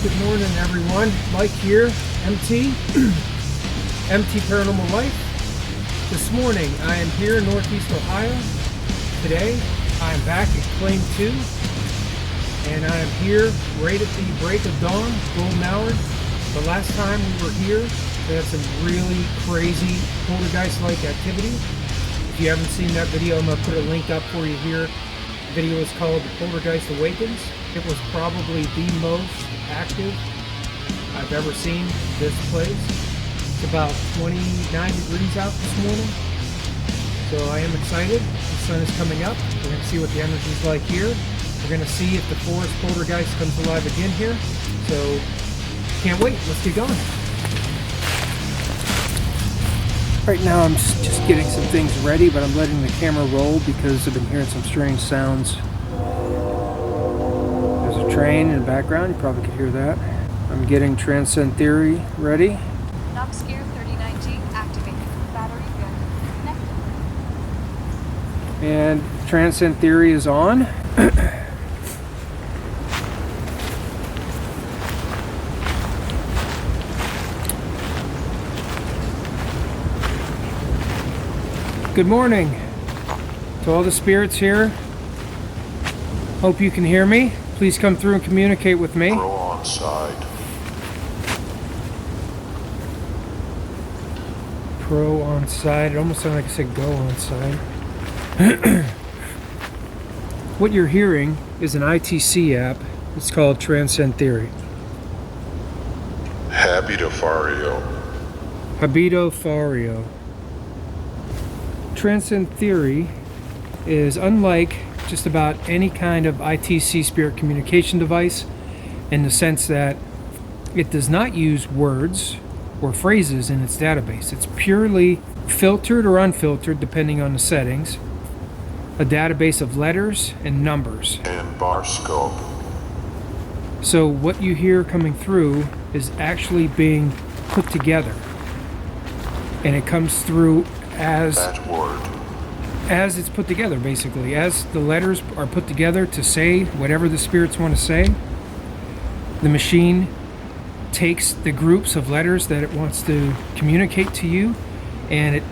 Good morning, everyone. Mike here, MT Paranormal Life. This morning, I am here in Northeast Ohio. Today, I am back at Claim 2, and I am here right at the break of dawn, golden hour. The last time we were here, we had some really crazy poltergeist-like activity. If you haven't seen that video, I'm going to put a link up for you here. The video is called The Poltergeist Awakens. It was probably the most active I've ever seen this place. It's about 29 degrees out this morning, so I am excited. The sun is coming up. We're going to see what the energy is like here. We're going to see if the forest poltergeist comes alive again here. So can't wait. Let's get going. Right now I'm just getting some things ready, but I'm letting the camera roll because I've been hearing some strange sounds. There's a train in the background, you probably could hear that. I'm getting Transcend Theory ready. Knox gear 39G activated. Battery good. Connected. And Transcend Theory is on. Good morning to all the spirits here. Hope you can hear me. Please come through and communicate with me. Pro on side. Pro on side. It almost sounded like I said go on side. What you're hearing is an ITC app. It's called Transcend Theory. Habito Fario. Habito Fario. Transcend Theory is unlike just about any kind of ITC spirit communication device in the sense that it does not use words or phrases in its database. It's purely filtered or unfiltered depending on the settings. A database of letters and numbers. And bar scope. So what you hear coming through is actually being put together. And it comes through as it's put together, basically. As the letters are put together to say whatever the spirits want to say, the machine takes the groups of letters that it wants to communicate to you, and it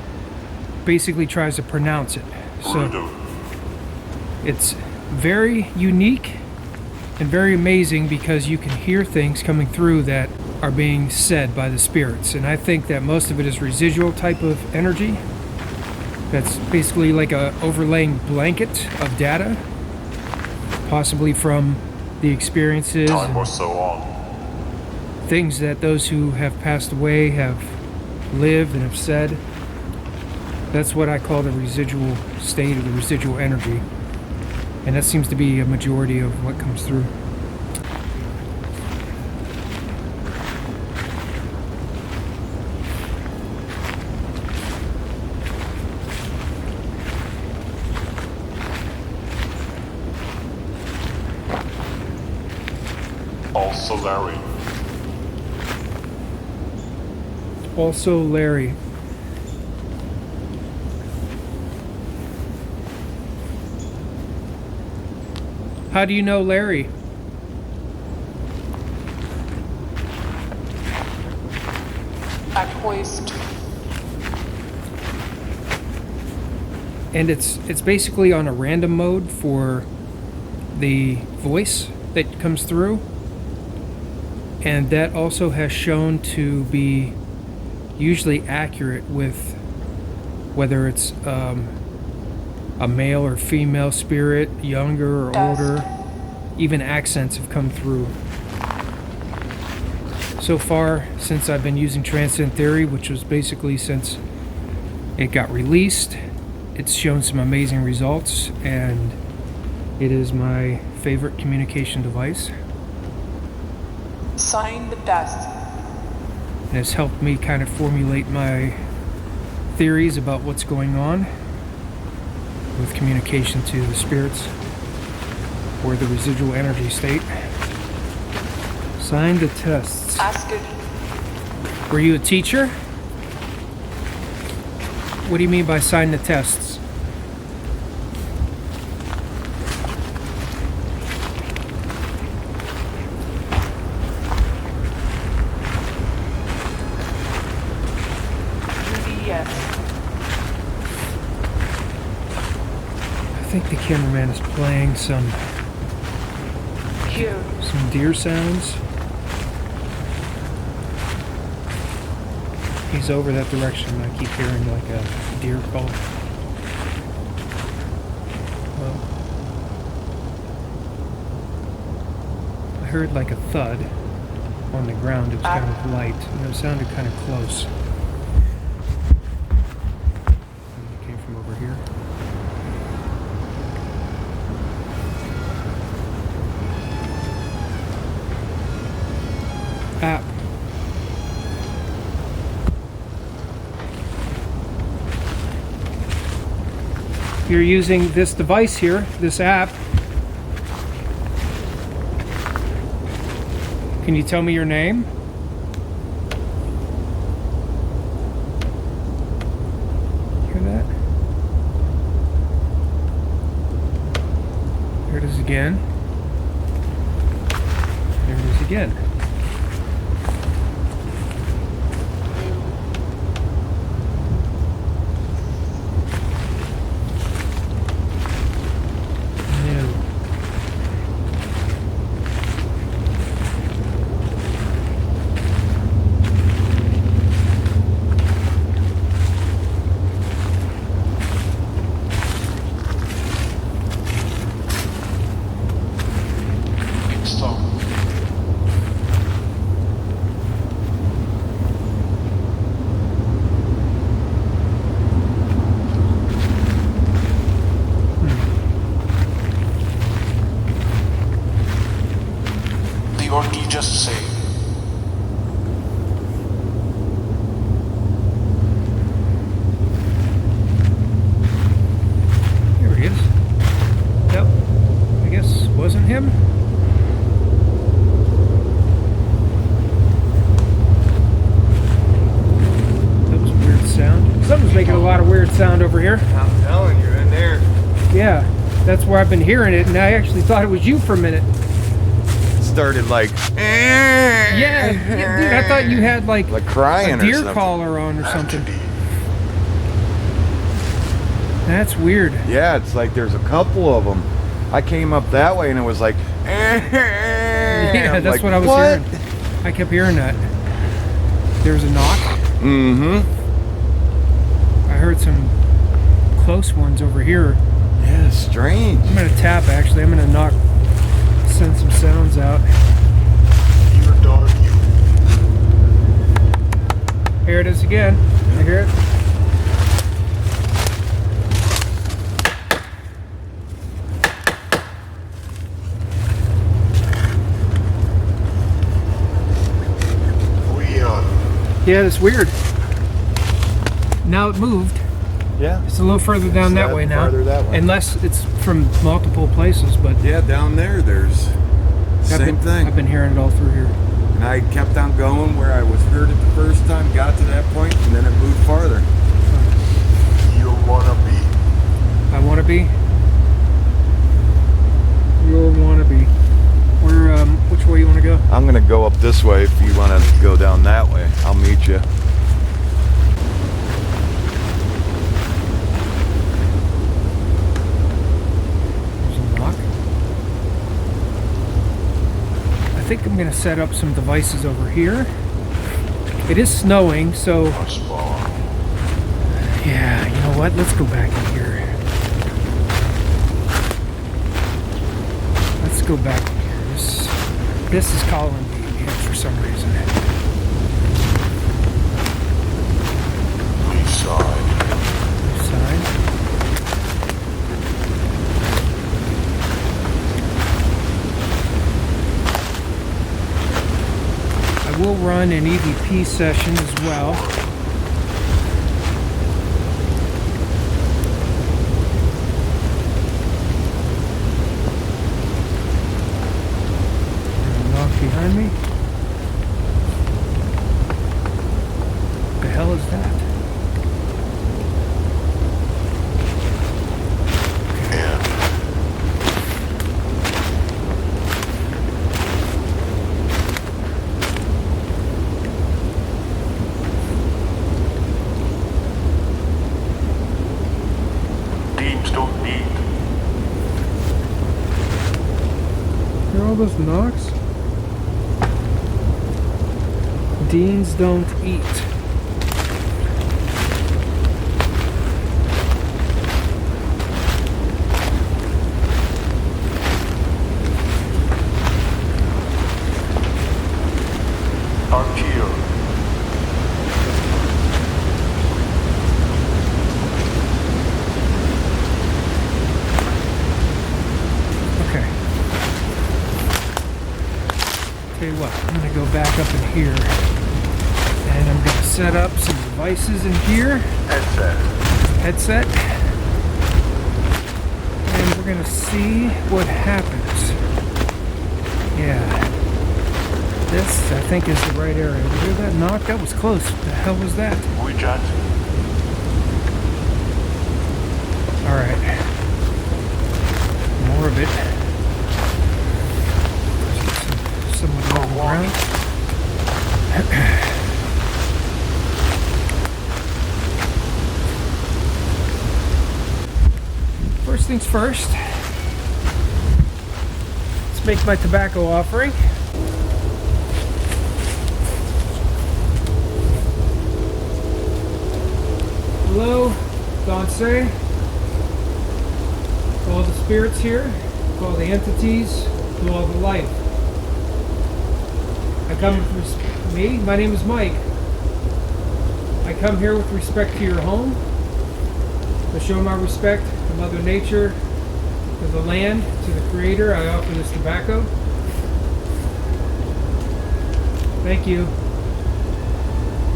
basically tries to pronounce it. So it's very unique and very amazing because you can hear things coming through that are being said by the spirits. And I think that most of it is residual type of energy. That's basically like a overlaying blanket of data, possibly from the experiences Time was so long. things that those who have passed away have lived and have said. That's what I call the residual state or the residual energy. And that seems to be a majority of what comes through. Also Larry. How do you know Larry? At hoist. And it's basically on a random mode for the voice that comes through. And that also has shown to be usually accurate with whether it's a male or female spirit, younger or older. Even accents have come through. So far, since I've been using Transcend Theory, which was basically since it got released, it's shown some amazing results, and it is my favorite communication device. Sign the test. And it's helped me kind of formulate my theories about what's going on with communication to the spirits or the residual energy state. Sign the tests. Ask it. Were you a teacher? What do you mean by sign the tests? Yes. I think the cameraman is playing some Q. deer sounds. He's over that direction. I keep hearing like a deer call. Well, I heard like a thud on the ground. It was kind of light, and it sounded kind of close. It came from over here. App. You're using this device here, this app. Can you tell me your name? Hear that? There it is again. There it is again. Just say. Here he is. Yep. I guess wasn't him. That was a weird sound. Something's making a lot of weird sound over here. I'm telling you, in there. Yeah, that's where I've been hearing it, and I actually thought it was you for a minute. Started like. Yeah, dude, I thought you had like crying a deer or something. collar on or something. That's weird. Yeah, it's like there's a couple of them. I came up that way and it was like. Yeah, I'm that's like, what I was hearing. I kept hearing that. There was a knock. Mm-hmm. I heard some close ones over here. Yeah, strange. I'm gonna tap actually. I'm gonna knock, send some sounds out. Your daughter, you. Here it is again. You hear it? Yeah, it's weird. Now it moved. Yeah. It's a little further down that way now. Farther that way. Unless it's from multiple places, but Yeah, down there, there's same thing. I've been hearing it all through here. And I kept on going where I was heard it the first time, got to that point, and then it moved farther. You wanna be. I want to be. You'll want to be. Where? Which way you want to go? I'm gonna go up this way if you want to go down that way. I'll meet you. There's a knock. I think I'm going to set up some devices over here. It is snowing, so yeah, you know what? Let's go back in here. Let's go back in here. This is calling me again for some reason. East side. Side. I will run an EVP session as well. Behind me? The hell is that? all those knocks? Deans don't eat. Are here. Okay. Tell you what, I'm gonna go back up in here. And I'm gonna set up some devices in here. Headset. And we're gonna see what happens. Yeah. This, I think, is the right area. Did you hear that knock? That was close. What the hell was that? We chat. Alright. More of it. Somewhat low ground. First things first. Let's make my tobacco offering. Hello, Danse. To all the spirits here, to all the entities, to all the life. I come with me. My name is Mike. I come here with respect to your home, to show my respect to Mother Nature, to the land, to the Creator. I offer this tobacco. Thank you.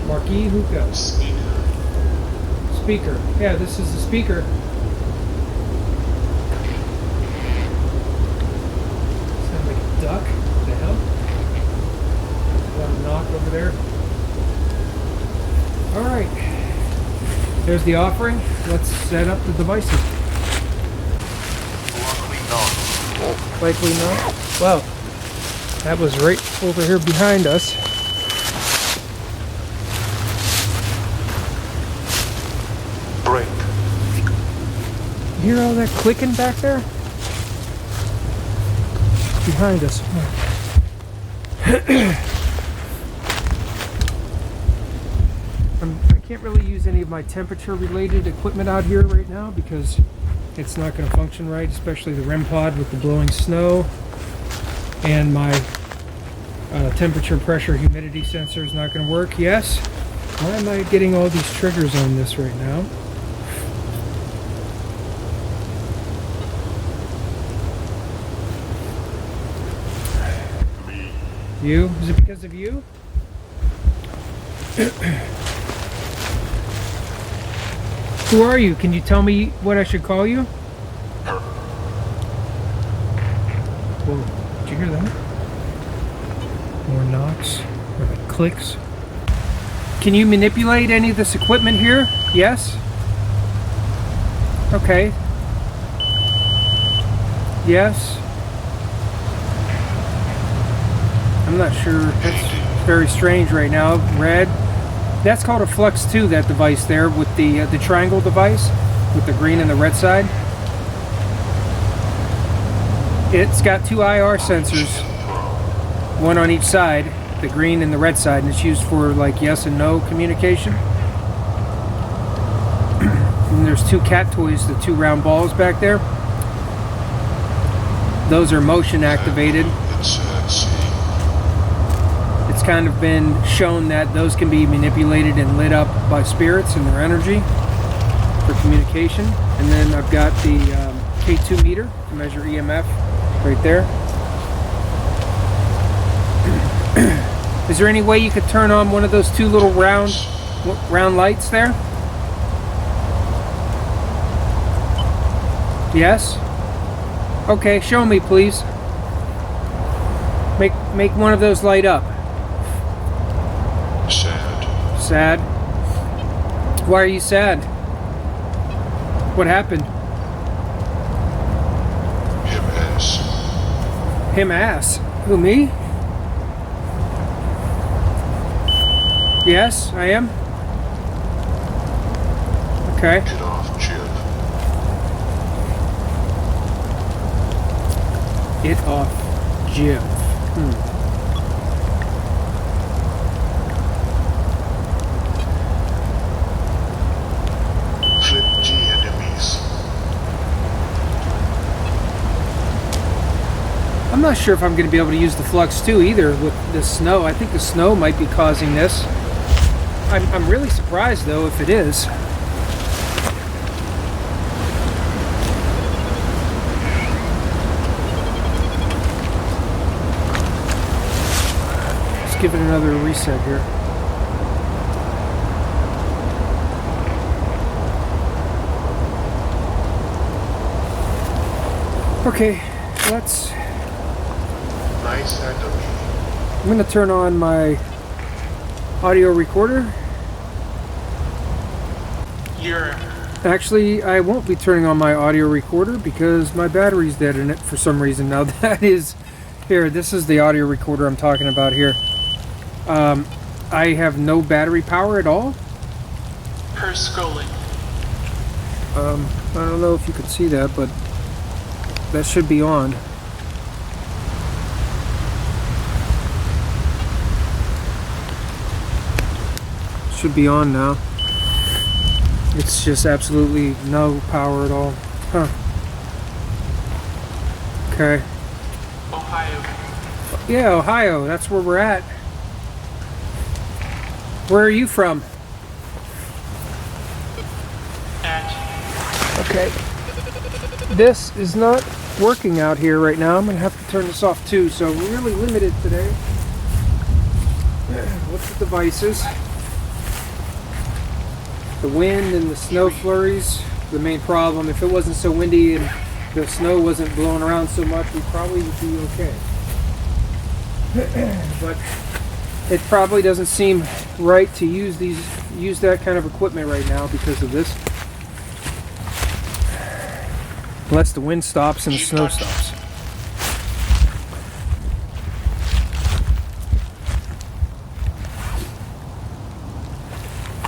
Marquis Hookah. Speaker. Yeah, this is the speaker. Sound like a duck. What the hell? Got a knock over there. Alright. There's the offering. Let's set up the devices. Likely not. Well, that was right over here behind us. Break. You hear all that clicking back there? Behind us. I can't really use any of my temperature related equipment out here right now because it's not going to function right, especially the REM pod with the blowing snow, and my temperature, pressure, humidity sensor is not going to work. Yes? Why am I getting all these triggers on this right now? You? Is it because of you? Who are you? Can you tell me what I should call you? Whoa, did you hear that? More knocks, or like clicks. Can you manipulate any of this equipment here? Yes? Okay. Yes? I'm not sure. That's very strange right now. Red. That's called a Flux 2, that device there, with the triangle device, with the green and the red side. It's got two IR sensors, one on each side, the green and the red side, and it's used for like yes and no communication. And there's two cat toys, the two round balls back there. Those are motion activated. It's kind of been shown that those can be manipulated and lit up by spirits and their energy for communication. And then I've got the K2 meter to measure EMF right there. Is there any way you could turn on one of those two little round lights there? Yes? Okay, show me please. Make one of those light up. Sad? Why are you sad? What happened? Him ass. Who, me? Yes, I am. Okay. Get off, Chip. It off, Jim. Flip G enemies. I'm not sure if I'm going to be able to use the flux too either with the snow. I think the snow might be causing this. I'm really surprised though if it is. Let's give it another reset here. Okay, let's... Nice enemy. I'm going to turn on my audio recorder. Actually, I won't be turning on my audio recorder because my battery's dead in it for some reason. Now that is... Here, this is the audio recorder I'm talking about here. I have no battery power at all. Per Scully. I don't know if you can see that, but that should be on. Should be on now. It's just absolutely no power at all. Huh. Okay. Ohio. Yeah, Ohio. That's where we're at. Where are you from? Okay. This is not working out here right now. I'm going to have to turn this off too. So we're really limited today with the devices. The wind and the snow flurries, the main problem. If it wasn't so windy and the snow wasn't blowing around so much, we probably would be okay. But it probably doesn't seem right to use that kind of equipment right now because of this. Unless the wind stops and the snow stops.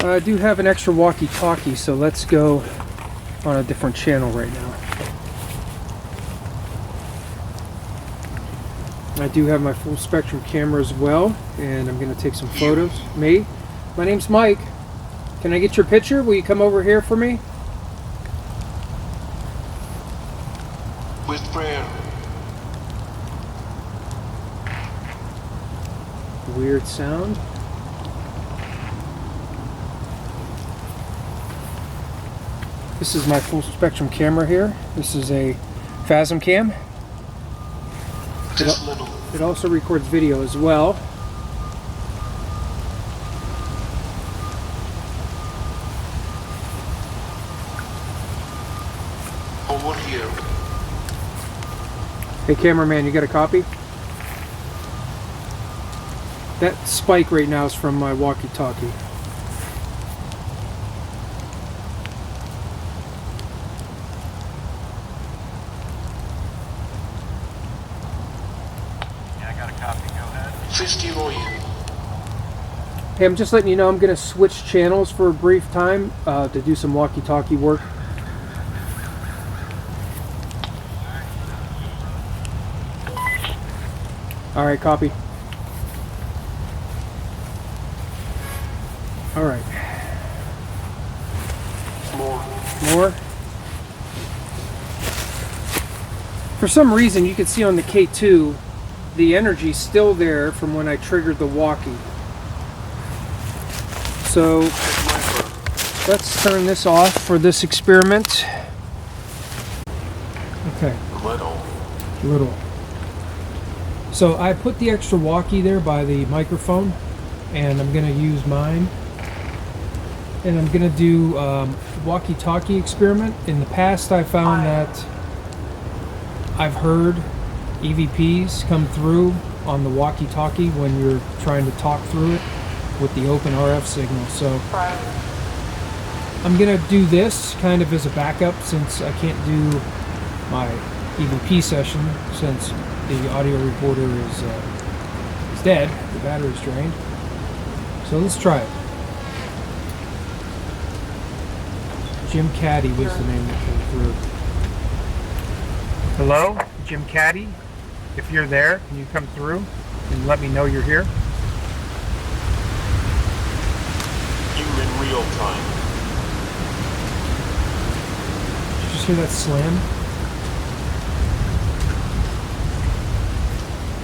I do have an extra walkie-talkie, so let's go on a different channel right now. I do have my full spectrum camera as well, and I'm going to take some photos. Me? My name's Mike. Can I get your picture? Will you come over here for me? With prayer. Weird sound. This is my full spectrum camera here. This is a Phasm cam. Just little. It also records video as well. Over here. Hey cameraman, you got a copy? That spike right now is from my walkie-talkie. Yeah, I got a copy. Go ahead. 50 million. Hey, I'm just letting you know I'm going to switch channels for a brief time to do some walkie-talkie work. All right, copy. All right. More. For some reason, you can see on the K2, the energy's still there from when I triggered the walkie. So let's turn this off for this experiment. Okay. Little. So I put the extra walkie there by the microphone, and I'm going to use mine. And I'm going to do walkie-talkie experiment. In the past, I found that I've heard EVPs come through on the walkie-talkie when you're trying to talk through it with the open RF signal. So I'm going to do this kind of as a backup since I can't do my EVP session since the audio recorder is dead, the battery's drained. So let's try it. Jim Caddy was the name that came through. Hello, Jim Caddy. If you're there, can you come through and let me know you're here? You in real time. Did you just hear that slam?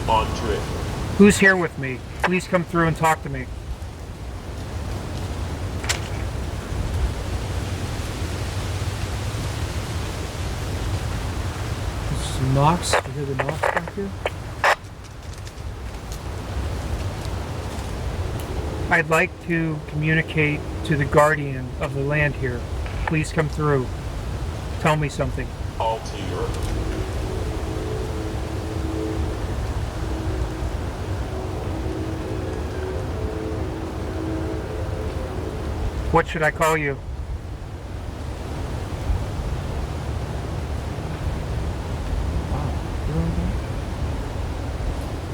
On to it. Who's here with me? Please come through and talk to me. There's some knocks. You hear the knocks back here? I'd like to communicate to the guardian of the land here. Please come through. Tell me something. All to your. What should I call you?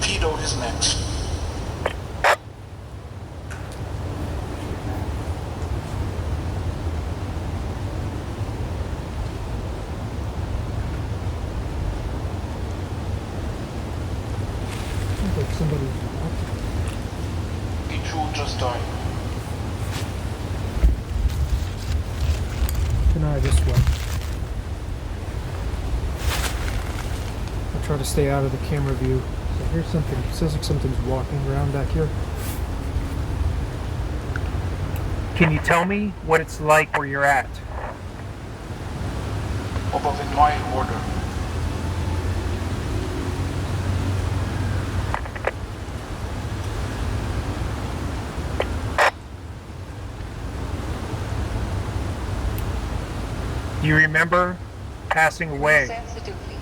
Tito is next. Sounds like somebody's Ichu just died. an eye this way. I'll try to stay out of the camera view. So here's something. It sounds like something's walking around back here. Can you tell me what it's like where you're at? Above in my order. Do you remember passing away? Sensitively.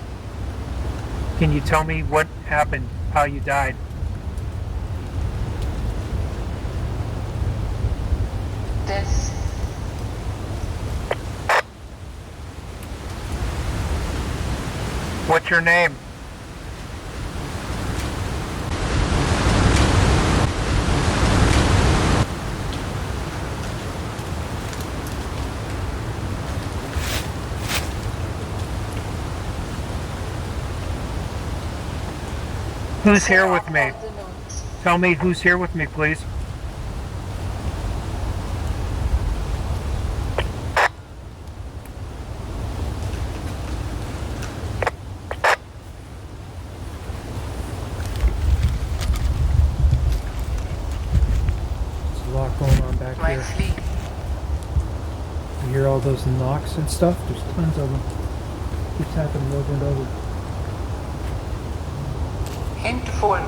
Can you tell me what happened, how you died? This. What's your name? Who's here with me? All the notes. Tell me who's here with me, please. There's a lot going on back My here. sleep. You hear all those knocks and stuff? There's tons of them. Keeps happening over and over. Hint folk.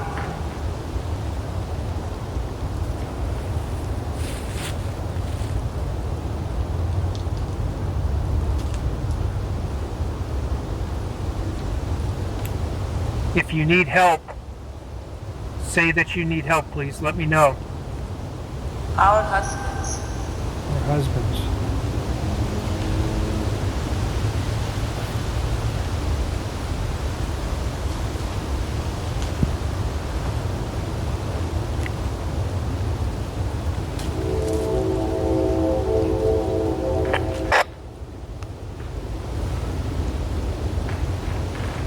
If you need help, say that you need help, please. Let me know. Our husbands. Our husbands.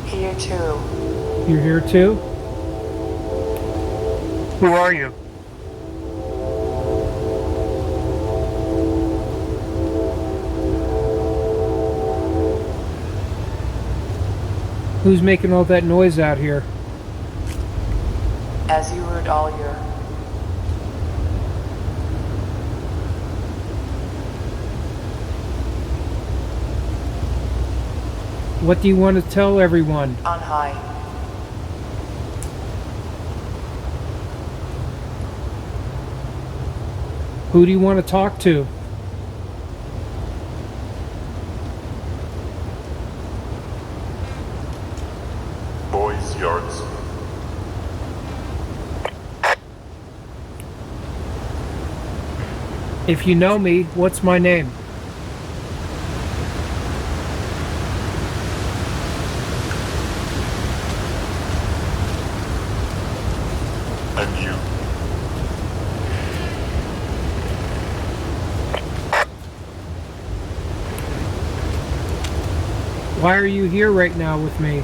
Here too. You're here too? Who are you? Who's making all that noise out here? As you heard all year. What do you want to tell everyone? On high. Who do you want to talk to? Boys' yards. If you know me, what's my name? And you. Why are you here right now with me?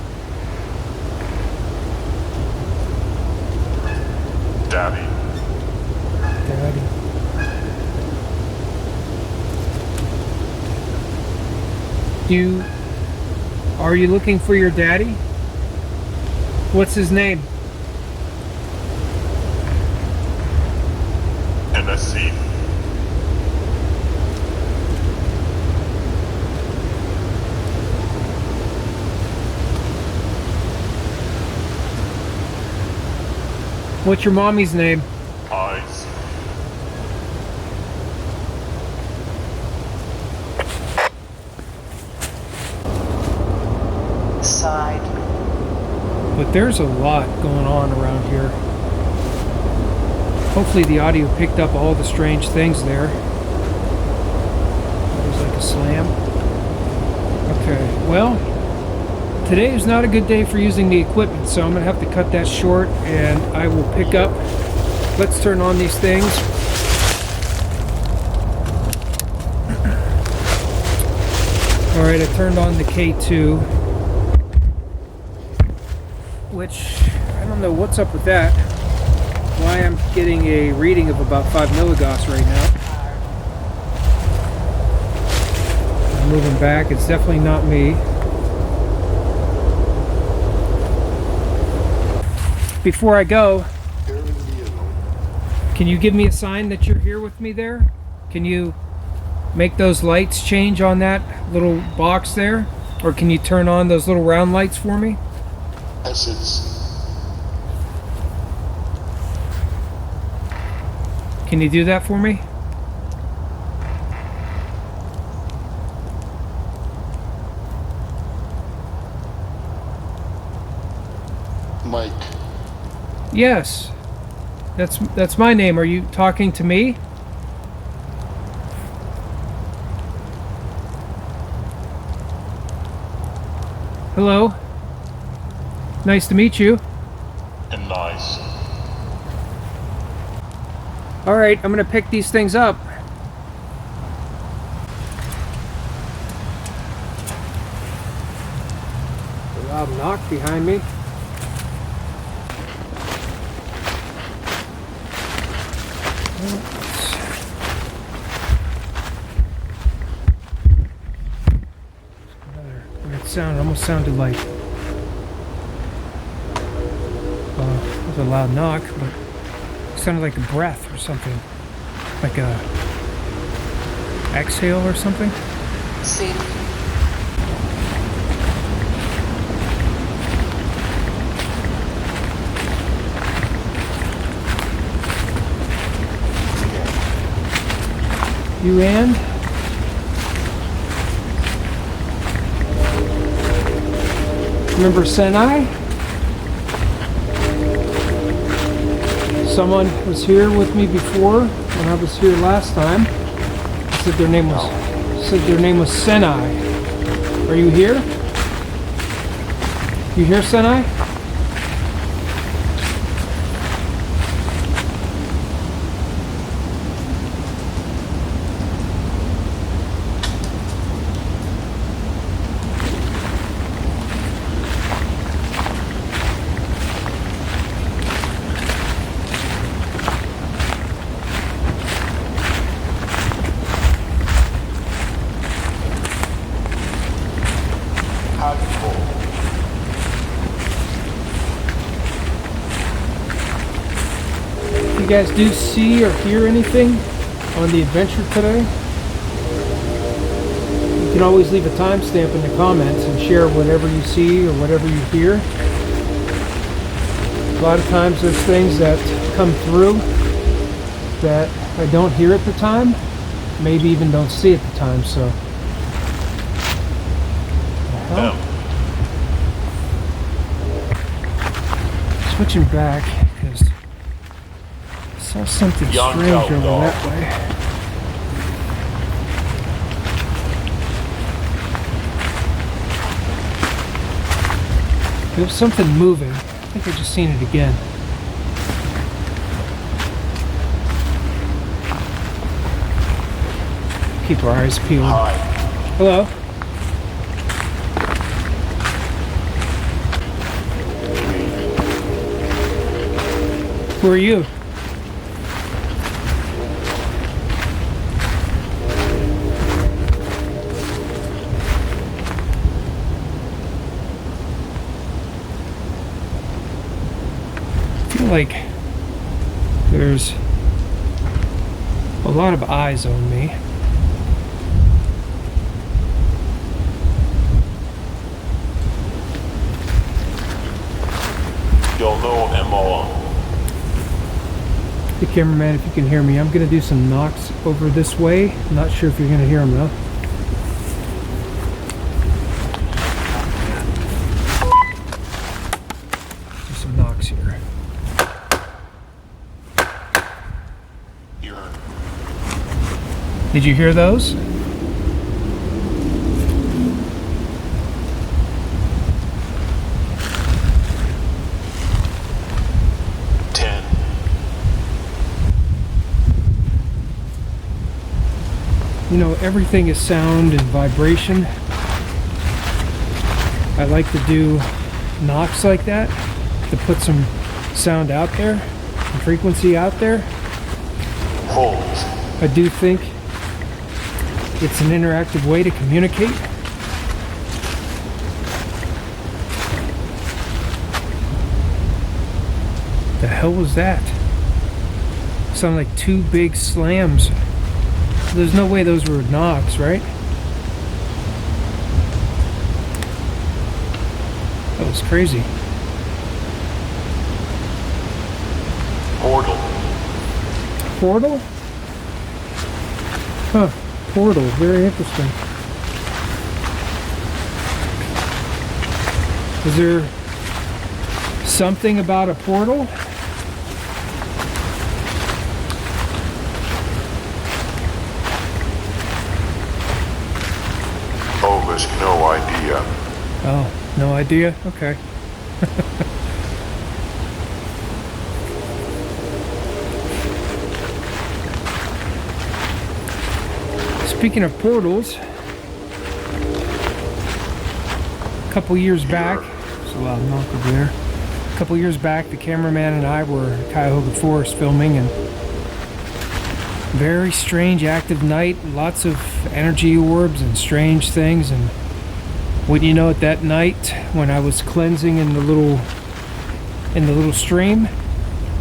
Daddy. Daddy. Are you looking for your daddy? What's his name? NSC. What's your mommy's name? Eyes. Side. But there's a lot going on around here. Hopefully the audio picked up all the strange things there. That was like a slam. Okay, well, today is not a good day for using the equipment, so I'm going to have to cut that short, and I will pick up. Let's turn on these things. Alright, I turned on the K2, which, I don't know what's up with that. Why I'm getting a reading of about 5 milligauss right now. I'm moving back, it's definitely not me. Before I go, can you give me a sign that you're here with me there? Can you make those lights change on that little box there? Or can you turn on those little round lights for me? Essence. Can you do that for me? Mike. Yes. That's my name. Are you talking to me? Hello. Nice to meet you. And nice. All right, I'm going to pick these things up. A loud knock behind me. Weird sound. It almost sounded like it was a loud knock, but it sounded like a breath or something, like a exhale or something. See. You and? Remember Senai? Someone was here with me before when I was here last time. Said their name was Senai. Are you here? You here, Senai? You guys do see or hear anything on the adventure today? You can always leave a timestamp in the comments and share whatever you see or whatever you hear. A lot of times there's things that come through that I don't hear at the time, maybe even don't see at the time, so. Switching back because I saw something strange over that way. There was something moving. I think I just seen it again. Keep our eyes peeled. Hi. Hello. Who are you? like there's a lot of eyes on me. You'll know MO. Hey cameraman, if you can hear me, I'm gonna do some knocks over this way. I'm not sure if you're gonna hear them though. Do some knocks here. Did you hear those? You know, everything is sound and vibration. I like to do knocks like that to put some sound out there, some frequency out there. Hold. I do think it's an interactive way to communicate. The hell was that? Sound like two big slams. There's no way those were knocks, right? That was crazy. Portal. Portal? Huh. Portal. Very interesting. Is there something about a portal? No idea. Oh, no idea? Okay. Speaking of portals, a couple years back, there's a loud knock over there. A couple years back, the cameraman and I were in Cuyahoga Forest filming, and very strange active night, lots of energy orbs and strange things. And wouldn't you know it, that night when I was cleansing in the little stream,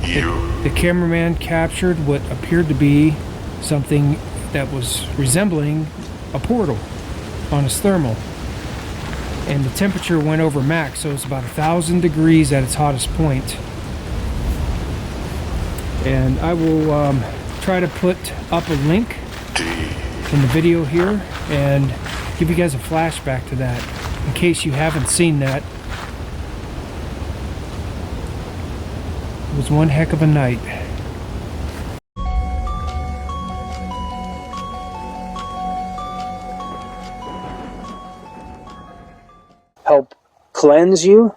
the cameraman captured what appeared to be something that was resembling a portal on his thermal, and the temperature went over max, so it's about 1,000 degrees at its hottest point. And I will try to put up a link in the video here and give you guys a flashback to that in case you haven't seen that. It was one heck of a night. Help cleanse you,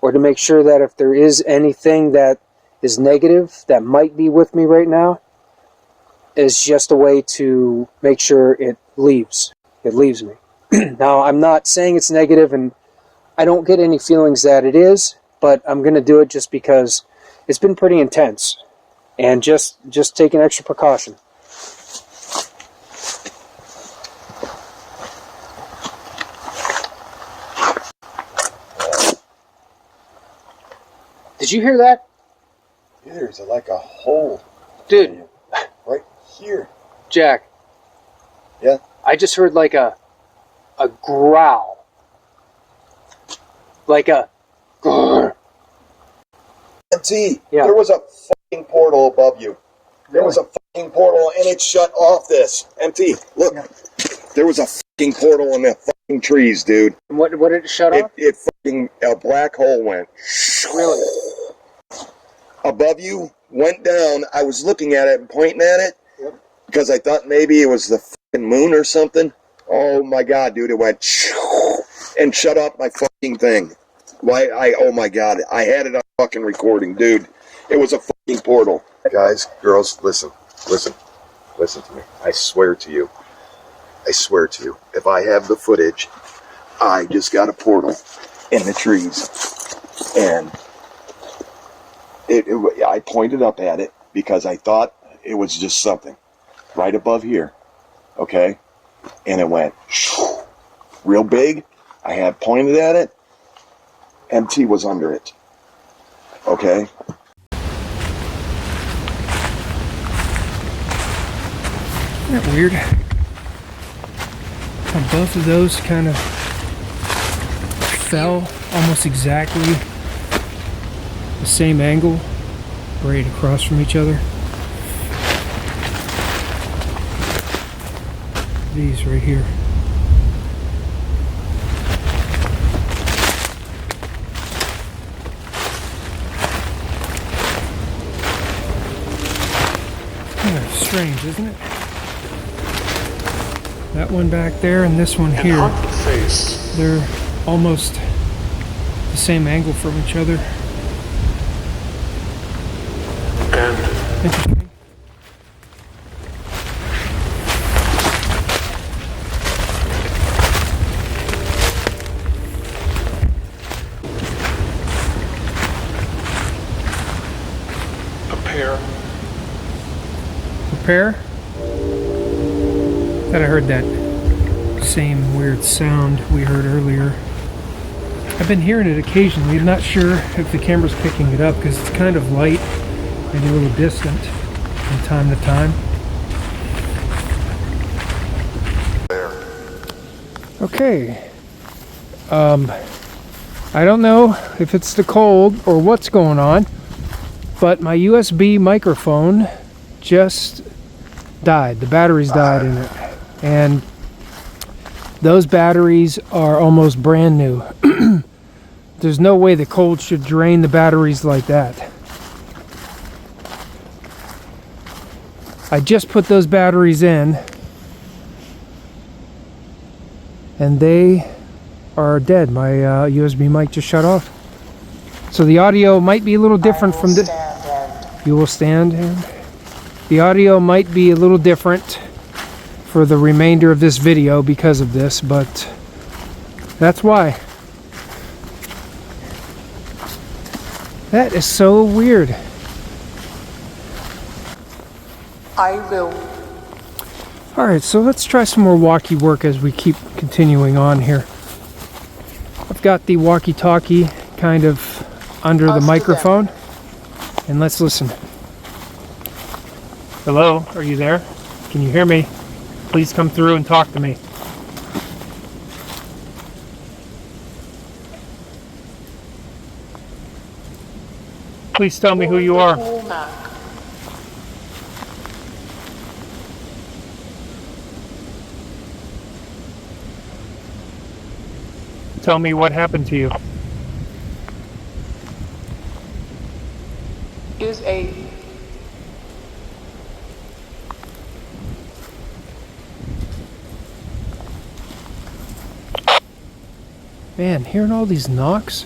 or to make sure that if there is anything that is negative that might be with me right now, is just a way to make sure it leaves me. Now, I'm not saying it's negative, and I don't get any feelings that it is, but I'm going to do it just because it's been pretty intense, and just take an extra precaution. Did you hear that? There's like a hole. Dude. Right here. Jack. Yeah? I just heard like a growl. Like a grrr. MT, Yeah. there was a fucking portal above you. There was a fucking portal and it shut off this. MT, look. Yeah. There was a fucking portal in the fucking trees, dude. What did it shut off? It fucking, a black hole went. Really? Above you, went down. I was looking at it and pointing at it. Yep. Because I thought maybe it was the fucking moon or something. Oh my god, dude, it went and shut off my fucking thing. Oh my god, I had it on fucking recording, dude. It was a fucking portal. Guys, girls, listen to me. I swear to you. If I have the footage, I just got a portal in the trees. And I pointed up at it because I thought it was just something right above here. Okay? And it went real big. I had pointed at it. MT was under it. Okay? Isn't that weird? How both of those kind of fell almost exactly the same angle, right across from each other. These right here. Strange, isn't it? That one back there and this one here, Face. they're almost the same angle from each other. And Interesting. a pair. Repair? Thought I heard that same weird sound we heard earlier. I've been hearing it occasionally. I'm not sure if the camera's picking it up because it's kind of light and a little distant from time to time. There. Okay. I don't know if it's the cold or what's going on, but my USB microphone just died. The batteries died in it. And those batteries are almost brand new. There's no way the cold should drain the batteries like that. I just put those batteries in and they are dead. My USB mic just shut off. So the audio might be a little different from the... You will stand and... The audio might be a little different for the remainder of this video because of this, but that's why. That is so weird. I will. Alright, so let's try some more walkie work as we keep continuing on here. I've got the walkie-talkie kind of under the microphone, and let's listen. Hello, are you there? Can you hear me? Please come through and talk to me. Please tell me who you are. Tell me what happened to you. Is a Man, hearing all these knocks.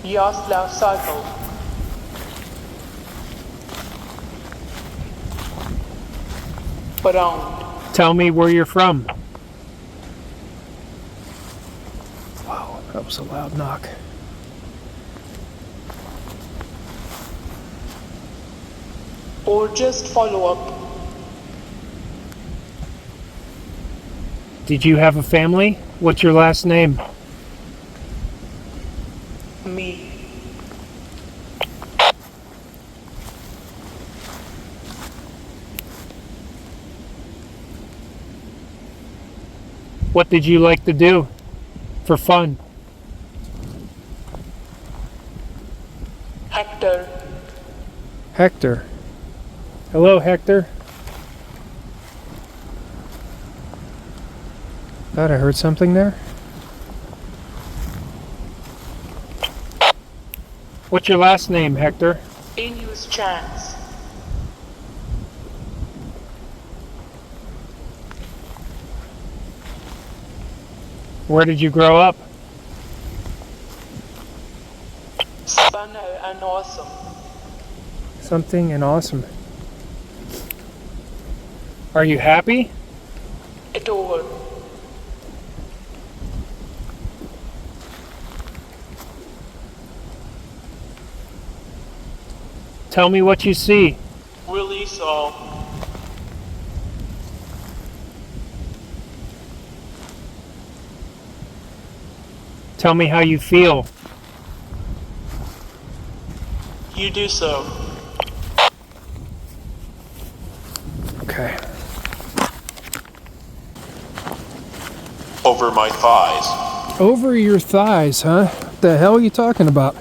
Yaslav cycle. Around. Tell me where you're from. Wow, that was a loud knock. Or just follow up. Did you have a family? What's your last name? Me. What did you like to do for fun? Hector. Hector. Hello, Hector. Thought I heard something there. What's your last name, Hector? Inus chance. Where did you grow up? Spanner and awesome. Something and awesome. Are you happy? It over. Tell me what you see. Release all. Tell me how you feel. You do so. Okay. Over my thighs. Over your thighs, huh? What the hell are you talking about?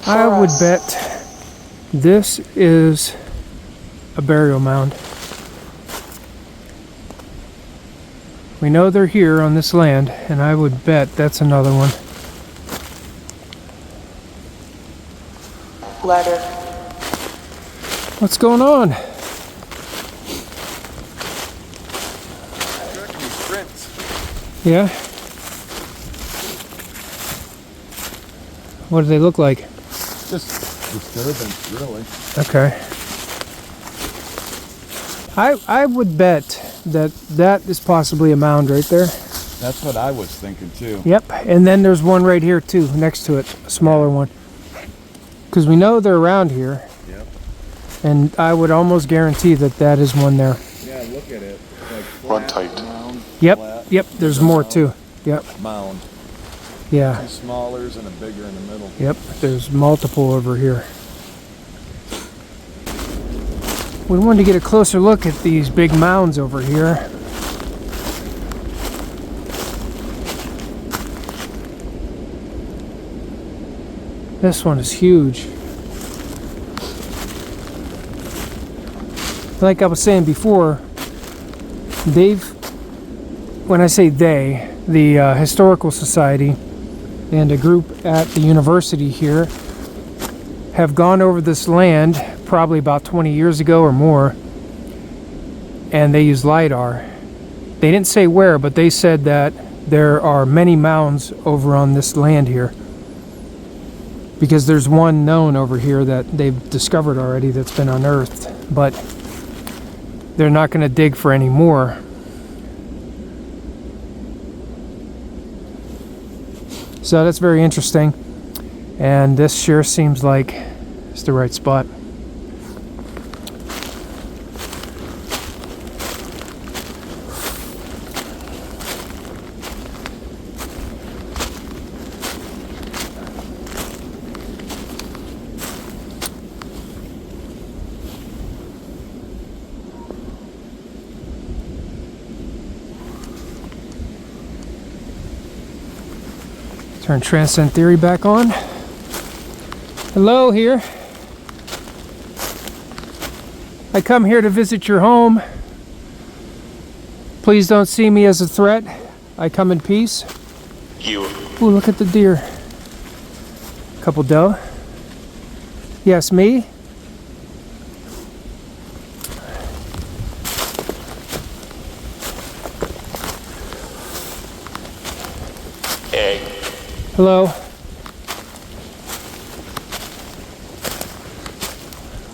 I would bet this is a burial mound. We know they're here on this land, and I would bet that's another one. Letter. What's going on? Yeah? What do they look like? Just disturbance, really. Okay. I would bet that is possibly a mound right there. That's what I was thinking too. Yep, and then there's one right here too, next to it, a smaller one. Because we know they're around here. Yep. And I would almost guarantee that is one there. Yeah, look at it. Like Run tight. mound, Yep, flat, yep, there's more too. Yep, mound. yeah, Two smallers and a bigger in the middle. yep, there's multiple over here. We wanted to get a closer look at these big mounds over here. This one is huge. Like I was saying before, when I say they, the Historical Society and a group at the university here have gone over this land probably about 20 years ago or more, and they used LiDAR. They didn't say where, but they said that there are many mounds over on this land here, because there's one known over here that they've discovered already that's been unearthed, but they're not going to dig for any more. So that's very interesting, and this sure seems like it's the right spot. Turn Transcend Theory back on. Hello here. I come here to visit your home. Please don't see me as a threat. I come in peace. You. Ooh, look at the deer. Couple doe. Yes, me. Egg. Hello.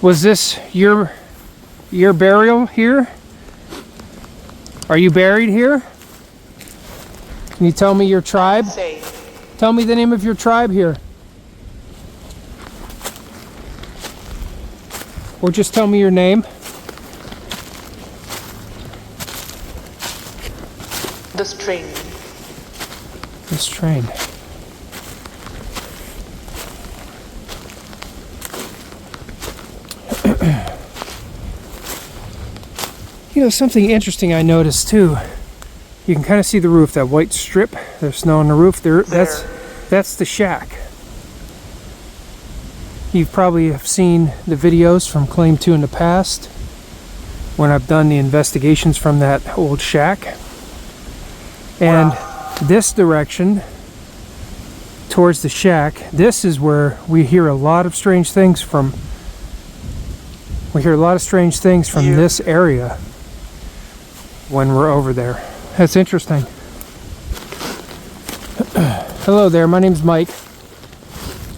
Was this your burial here? Are you buried here? Can you tell me your tribe? Say. Tell me the name of your tribe here. Or just tell me your name. This train. This train. You know, something interesting I noticed too. You can kind of see the roof, that white strip. There's snow on the roof. That's the shack. You probably have seen the videos from Claim 2 in the past when I've done the investigations from that old shack. And this direction towards the shack, this is where we hear a lot of strange things from. We hear a lot of strange things from this area when we're over there. That's interesting. Hello there, my name's Mike.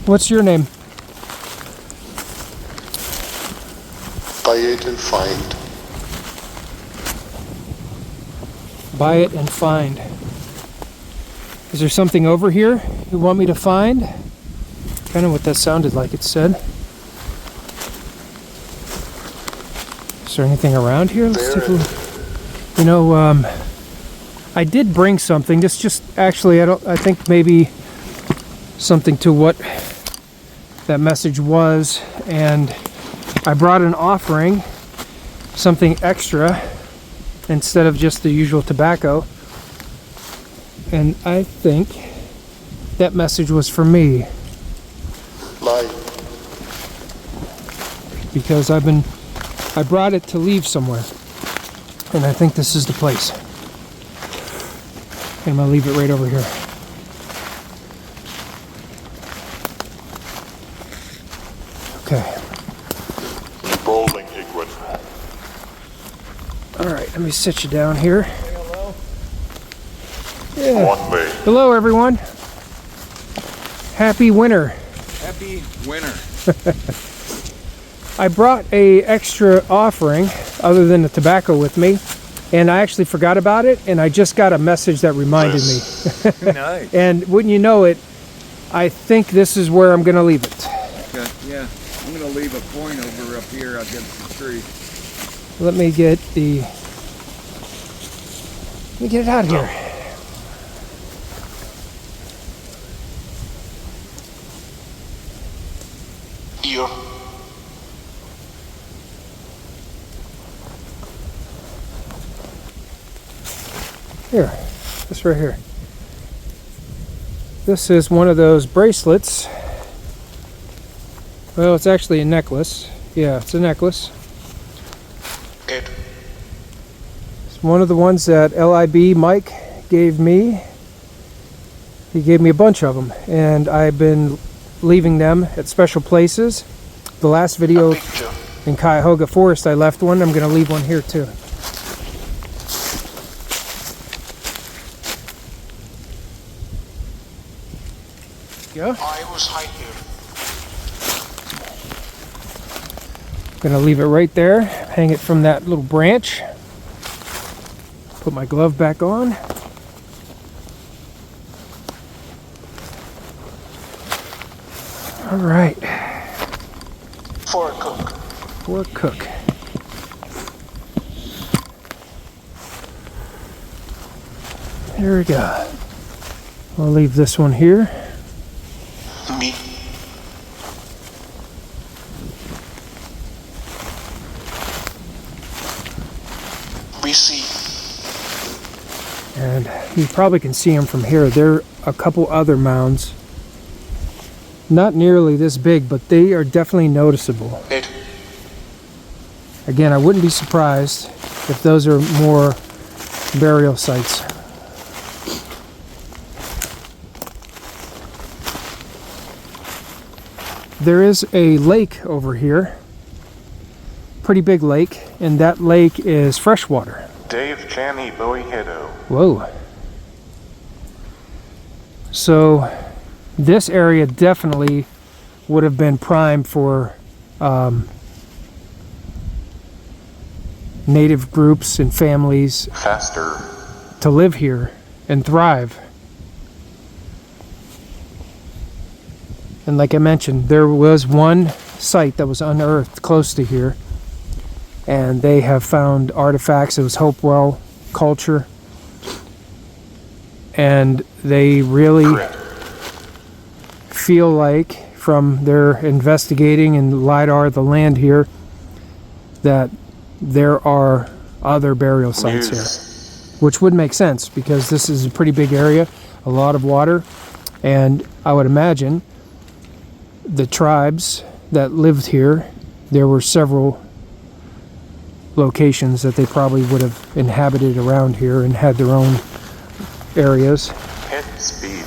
What's your name? Buy it and find. Buy it and find. Is there something over here you want me to find? Kind of what that sounded like it said. Is there anything around here? Let's take a look. You know, I did bring something. This just actually, I think maybe something to what that message was, and I brought an offering, something extra instead of just the usual tobacco, and I think that message was for me Light. because I brought it to leave somewhere, and I think this is the place. And I'm gonna leave it right over here. Okay. Rolling Igwin. All right, let me sit you down here. Yeah. One way. Hello, everyone. Happy winter. Happy winter. I brought a extra offering other than the tobacco with me, and I actually forgot about it, and I just got a message that reminded me. Nice. And wouldn't you know it, I think this is where I'm going to leave it. Okay, yeah. I'm gonna leave a point over up here against the tree. Let me get it out of here. Here. Here, this right here. This is one of those bracelets. Well, it's actually a necklace. Yeah, it's a necklace. It. It's one of the ones that LIB Mike gave me. He gave me a bunch of them, and I've been leaving them at special places. The last video Picture. in Cuyahoga Forest, I left one. I'm going to leave one here too. Yeah. I was high here. Gonna leave it right there, hang it from that little branch. Put my glove back on. All right, For a cook. for a cook. There we go. I'll leave this one here. Me. We see. And you probably can see them from here. There are a couple other mounds. Not nearly this big, but they are definitely noticeable. It. Again, I wouldn't be surprised if those are more burial sites. There is a lake over here. Pretty big lake, and that lake is freshwater. Dave Channy Bowie Hedo. Whoa. So this area definitely would have been prime for native groups and families Faster. to live here and thrive. And like I mentioned, there was one site that was unearthed close to here, and they have found artifacts. It was Hopewell culture, and they really feel like, from their investigating and LiDAR the land here, that there are other burial sites here, which would make sense because this is a pretty big area, a lot of water, and I would imagine the tribes that lived here, there were several locations that they probably would have inhabited around here and had their own areas. Hit speed.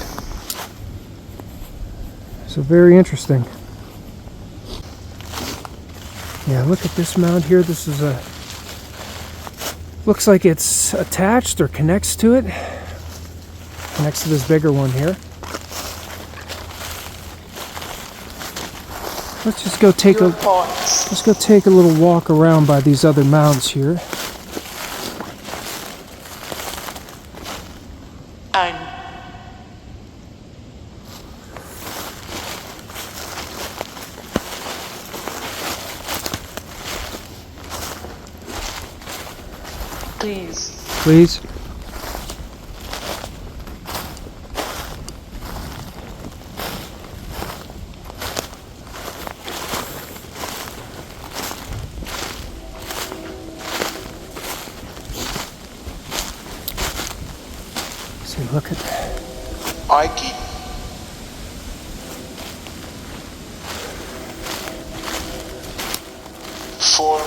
So very interesting. Yeah, look at this mound here. This is a, looks like it's attached or connects to it. Connects to this bigger one here. Let's just go take Your a points. let's go take a little walk around by these other mounds here. And please. Please. look at that. Ike. Four.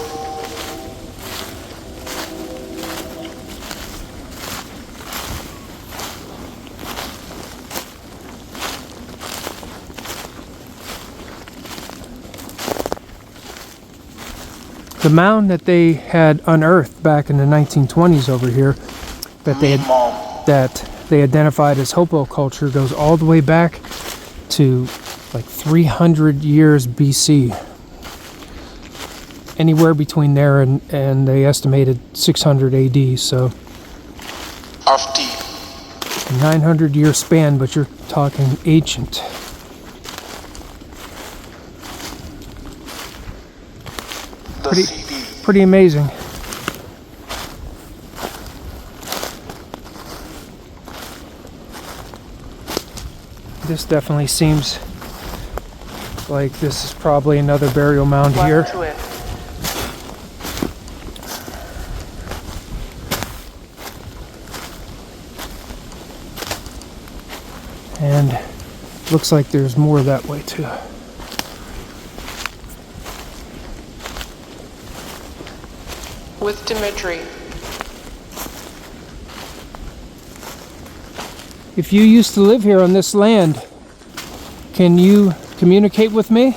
The mound that they had unearthed back in the 1920s over here, that they identified as Hopewell culture, goes all the way back to like 300 years BC. Anywhere between there and they estimated 600 AD, so Of T. a 900-year span, but you're talking ancient. The CD. Pretty amazing. This definitely seems like this is probably another burial mound One here. to it. And looks like there's more that way too. With Dimitri. If you used to live here on this land, can you communicate with me?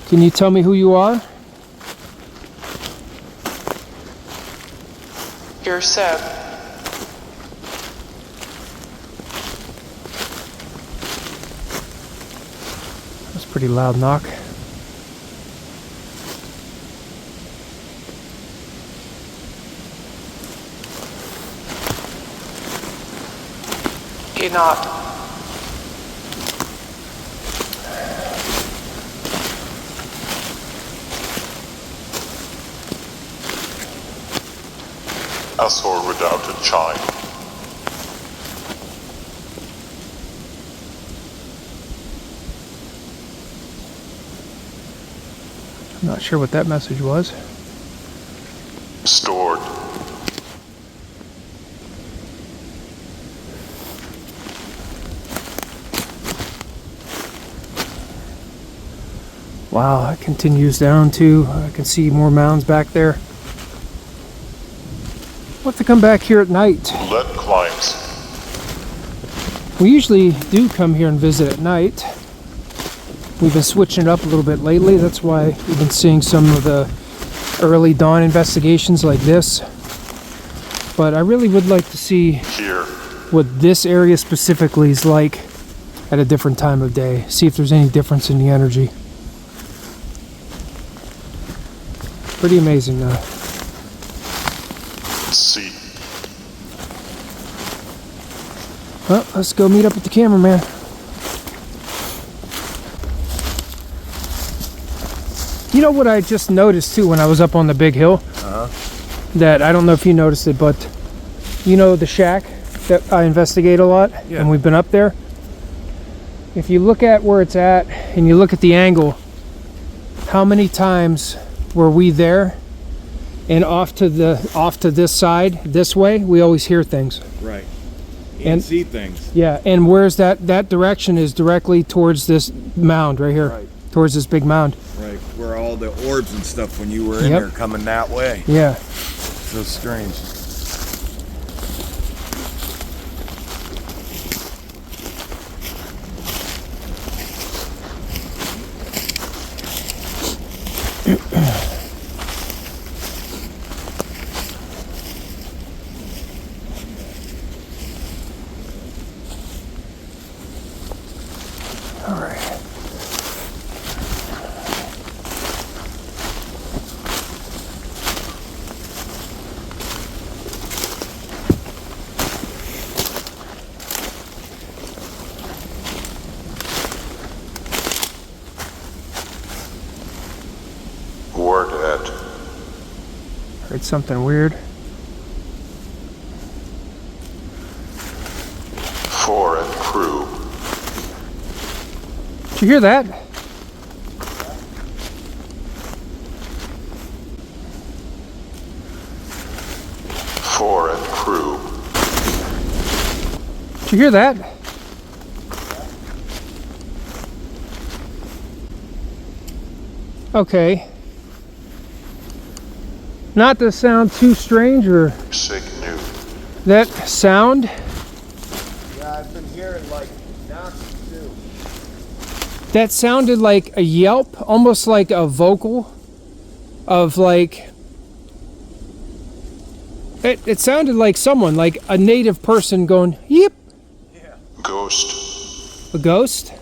Can you tell me who you are? You're Seb. That's a pretty loud knock. You're not. Asor without a chime. I'm not sure what that message was. Stored. Wow, it continues down to, I can see more mounds back there. We'll have to come back here at night. Lead climbs. We usually do come here and visit at night. We've been switching it up a little bit lately. That's why we've been seeing some of the early dawn investigations like this. But I really would like to see Here. what this area specifically is like at a different time of day. See if there's any difference in the energy. Pretty amazing though. C. Well, let's go meet up with the cameraman. You know what I just noticed too when I was up on the big hill? That I don't know if you noticed it, but you know the shack that I investigate a lot, and we've been up there? If you look at where it's at and you look at the angle, how many times were we there and off to this side, this way, we always hear things. Right. And See things. yeah, and where's that direction is directly towards this mound right here. Right. Towards this big mound. Right. Where all the orbs and stuff when you were in Yep. there coming that way. Yeah. So strange. All right. Word at. Heard something weird. 4 and crew. Did you hear that? Four and crew. Did you hear that? Okay. Not to sound too strange or Sick new. that sound. Yeah, I've been hearing like knocks too. That sounded like a yelp, almost like a vocal of like. It sounded like someone, like a native person going, yep. Ghost. A ghost?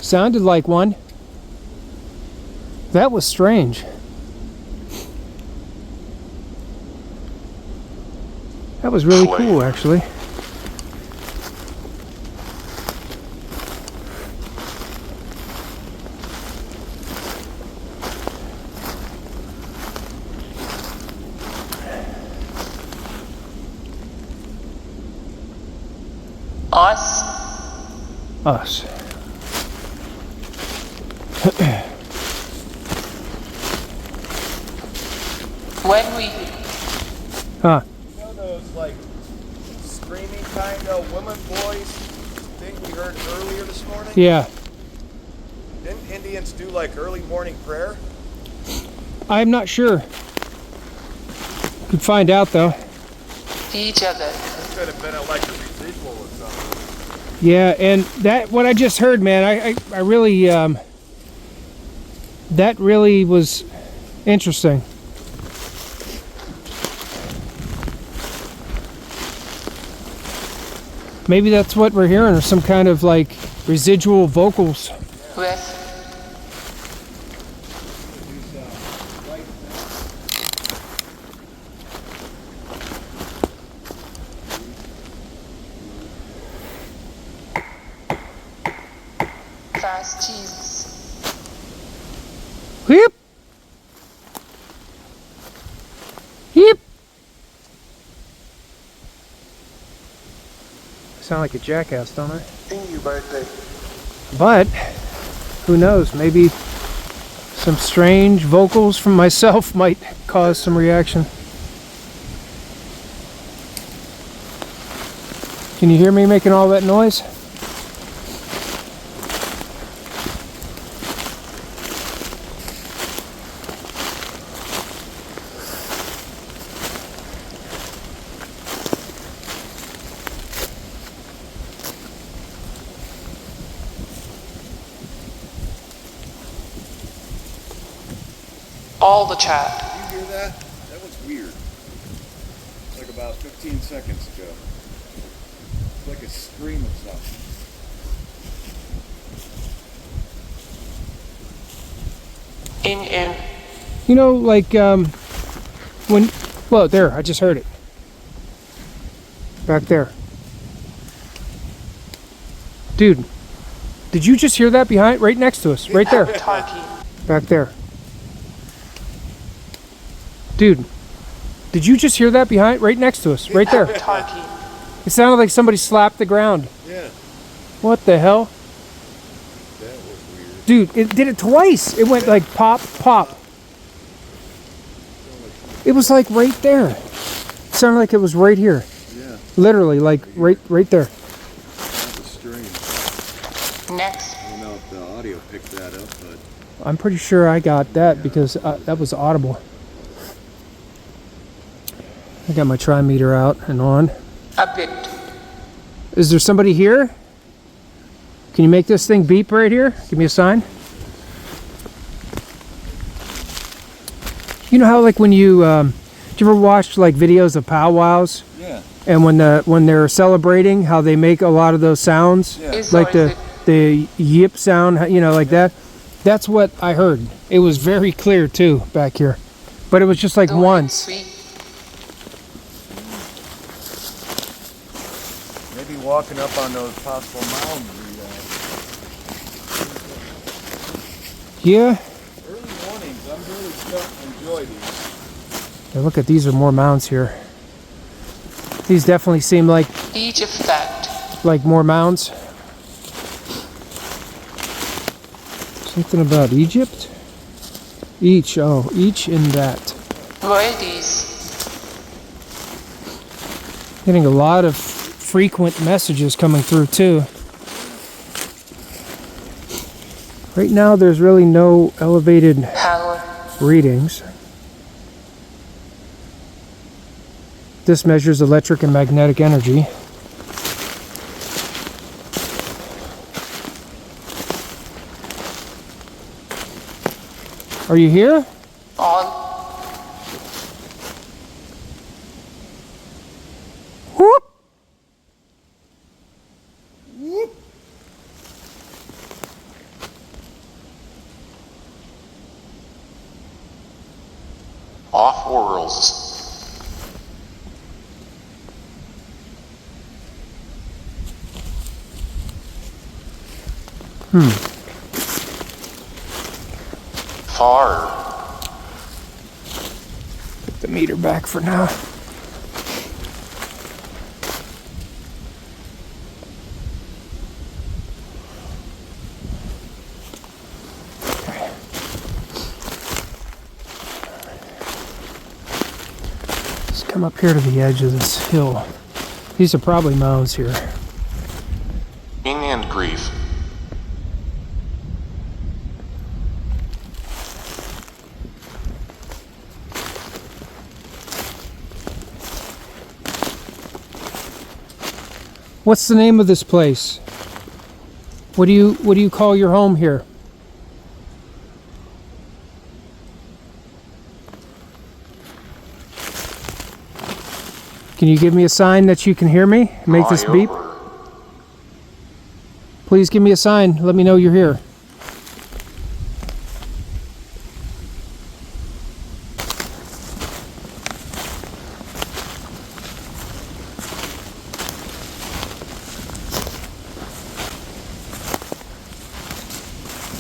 Sounded like one. That was strange. That was really Flame. cool, actually. Us. Us. When we Huh. You know those like screaming kind of women voice thing we heard earlier this morning? Yeah. Didn't Indians do like early morning prayer? I'm not sure. Could find out, though. each other. That could have been like a residual or something. Yeah, and that, what I just heard, man, I really, that really was interesting. Maybe that's what we're hearing, or some kind of like residual vocals. With fast cheese. Yep. Yep. Sound like a jackass, don't I? In your birthday. But who knows? Maybe some strange vocals from myself might cause some reaction. Can you hear me making all that noise? All the chat. Did you hear that? That was weird. It's like about 15 seconds ago. It's like a scream of something. In. You know, like when, well, there, I just heard it. Back there. Dude, did you just hear that behind, right next to us? Right there. Talking. Back there. Dude, did you just hear that behind, right next to us? Right there. Talking. It sounded like somebody slapped the ground. Yeah, What the hell? that was weird. Dude, it did it twice. It went like pop, pop. It was like right there. It sounded like it was right here. Yeah, Literally, like right there. that was strange. Next. I don't know if the audio picked that up, but I'm pretty sure I got that because that was audible. I got my trimeter out and on. A bit. Is there somebody here? Can you make this thing beep right here? Give me a sign. You know how like when you, do you ever watch like videos of powwows? yeah, And when they're celebrating, how they make a lot of those sounds? yeah. Is Like or is the yip sound, you know, like that. That's what I heard. It was very clear too back here. But it was just like it once. sweet? Maybe walking up on those possible mounds. Yeah. Early mornings, I'm really starting to enjoy these. Now look at these are more mounds here. These definitely seem like Each of that. more mounds. Something about Egypt? Each in that. Were these? Getting a lot of frequent messages coming through too. Right now there's really no elevated power, readings. This measures electric and magnetic energy. Are you here? on, Whoop! Off worlds. Far. Put the meter back for now. Let's come up here to the edge of this hill. These are probably mounds here. Pain and grief. What's the name of this place? What do you call your home here? Can you give me a sign that you can hear me? Make this beep. Flyover. Please give me a sign. Let me know you're here.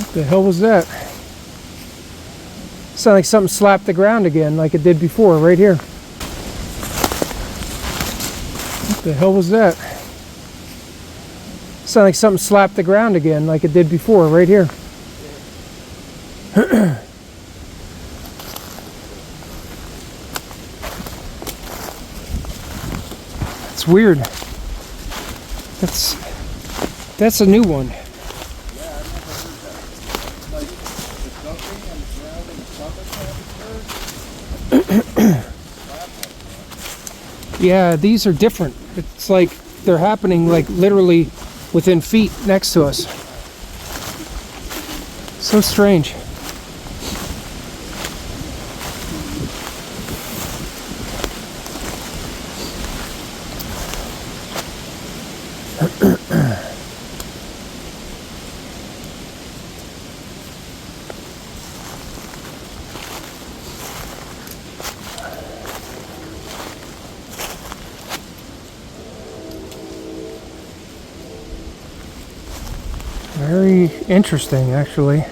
What the hell was that? Sounded like something slapped the ground again, like it did before, right here. What the hell was that? Sounded like something slapped the ground again, like it did before, right here. It's weird. That's a new one. Yeah, these are different. It's like they're happening like literally within feet next to us. So strange. Very interesting, actually.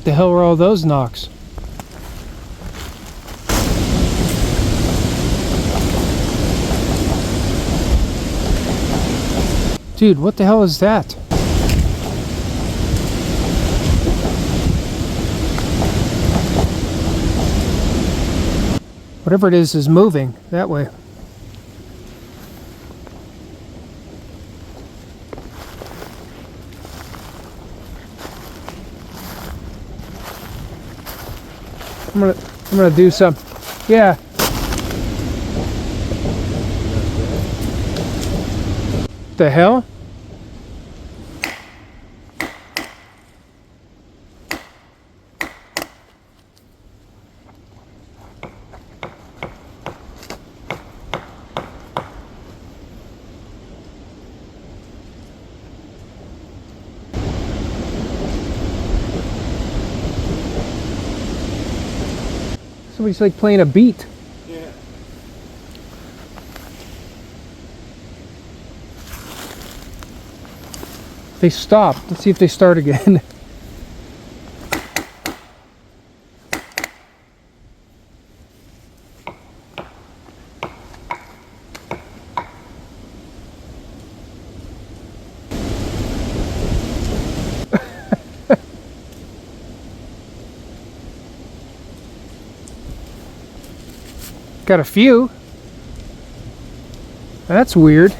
The hell were all those knocks? Dude, what the hell is that? Whatever it is moving that way. I'm gonna do some. Yeah. The hell? Somebody's like playing a beat. Yeah. They stopped. Let's see if they start again. Got a few. That's weird.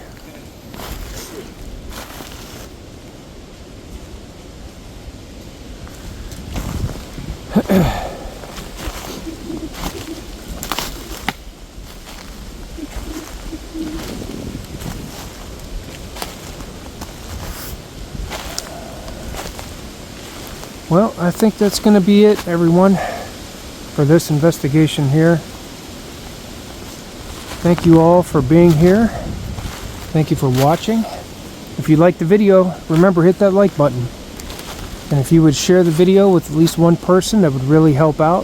Well, I think that's going to be it, everyone, for this investigation here. Thank you all for being here. Thank you for watching. If you liked the video, remember, hit that like button. And if you would share the video with at least one person, that would really help out.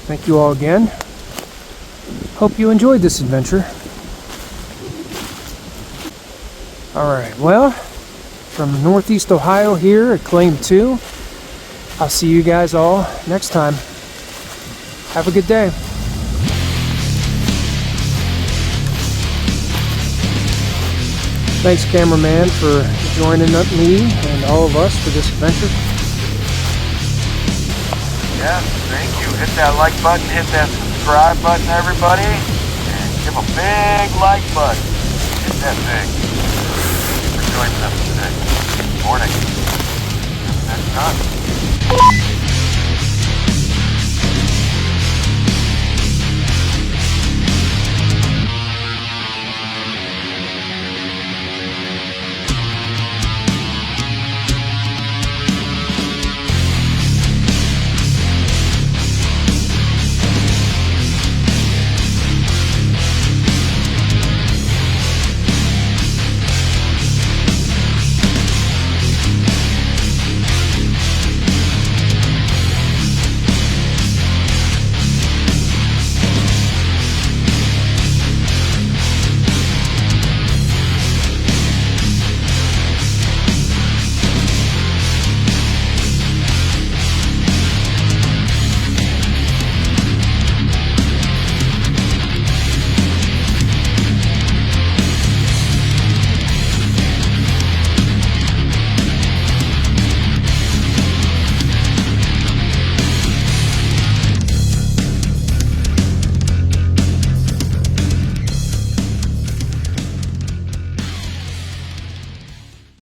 Thank you all again. Hope you enjoyed this adventure. Alright, well, from Northeast Ohio here at Claim 2, I'll see you guys all next time. Have a good day. Thanks, cameraman, for joining me and all of us for this adventure. Yeah, thank you. Hit that like button, hit that subscribe button, everybody, and give a big like button. Hit that thing. Thank you for joining us today. Morning.